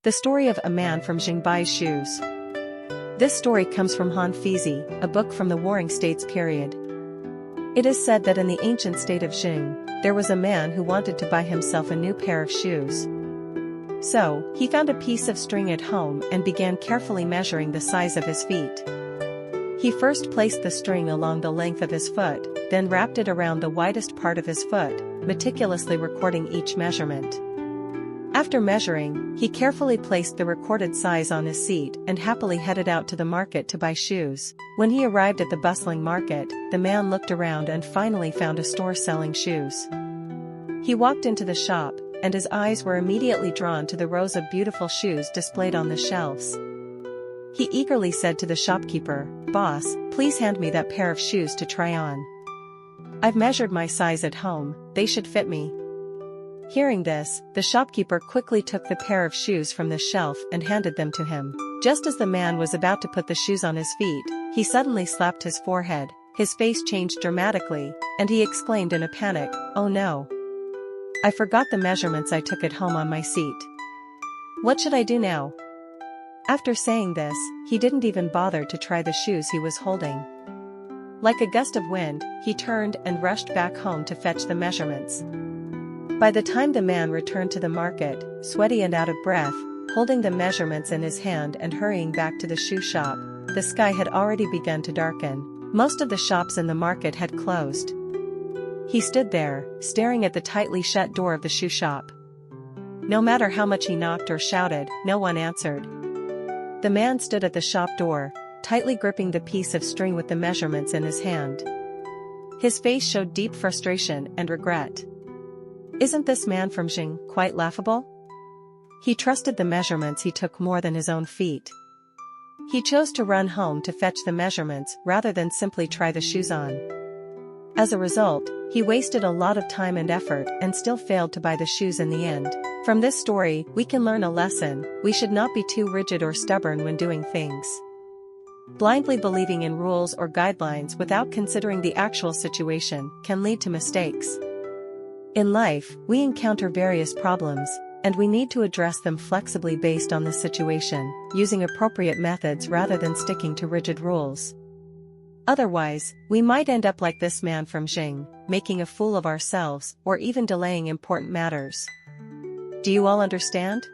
The story of a man from Zheng buys shoes. This story comes from Han Feizi, a book from the Warring States period. It is said that in the ancient state of Zheng, there was a man who wanted to buy himself a new pair of shoes. So, he found a piece of string at home and began carefully measuring the size of his feet. He first placed the string along the length of his foot, then wrapped it around the widest part of his foot, meticulously recording each measurement. After measuring, he carefully placed the recorded size on his seat and happily headed out to the market to buy shoes. When he arrived at the bustling market, the man looked around and finally found a store selling shoes. He walked into the shop, and his eyes were immediately drawn to the rows of beautiful shoes displayed on the shelves. He eagerly said to the shopkeeper, "Boss, please hand me that pair of shoes to try on. I've measured my size at home, they should fit me." Hearing this, the shopkeeper quickly took the pair of shoes from the shelf and handed them to him. Just as the man was about to put the shoes on his feet, he suddenly slapped his forehead, his face changed dramatically, and he exclaimed in a panic, "Oh no! I forgot the measurements I took at home on my seat. What should I do now?" After saying this, he didn't even bother to try the shoes he was holding. Like a gust of wind, he turned and rushed back home to fetch the measurements. By the time the man returned to the market, sweaty and out of breath, holding the measurements in his hand and hurrying back to the shoe shop, the sky had already begun to darken. Most of the shops in the market had closed. He stood there, staring at the tightly shut door of the shoe shop. No matter how much he knocked or shouted, no one answered. The man stood at the shop door, tightly gripping the piece of string with the measurements in his hand. His face showed deep frustration and regret. Isn't this man from Zheng quite laughable? He trusted the measurements he took more than his own feet. He chose to run home to fetch the measurements rather than simply try the shoes on. As a result, he wasted a lot of time and effort and still failed to buy the shoes in the end. From this story, we can learn a lesson: we should not be too rigid or stubborn when doing things. Blindly believing in rules or guidelines without considering the actual situation can lead to mistakes. In life, we encounter various problems, and we need to address them flexibly based on the situation, using appropriate methods rather than sticking to rigid rules. Otherwise, we might end up like this man from Zheng, making a fool of ourselves or even delaying important matters. Do you all understand?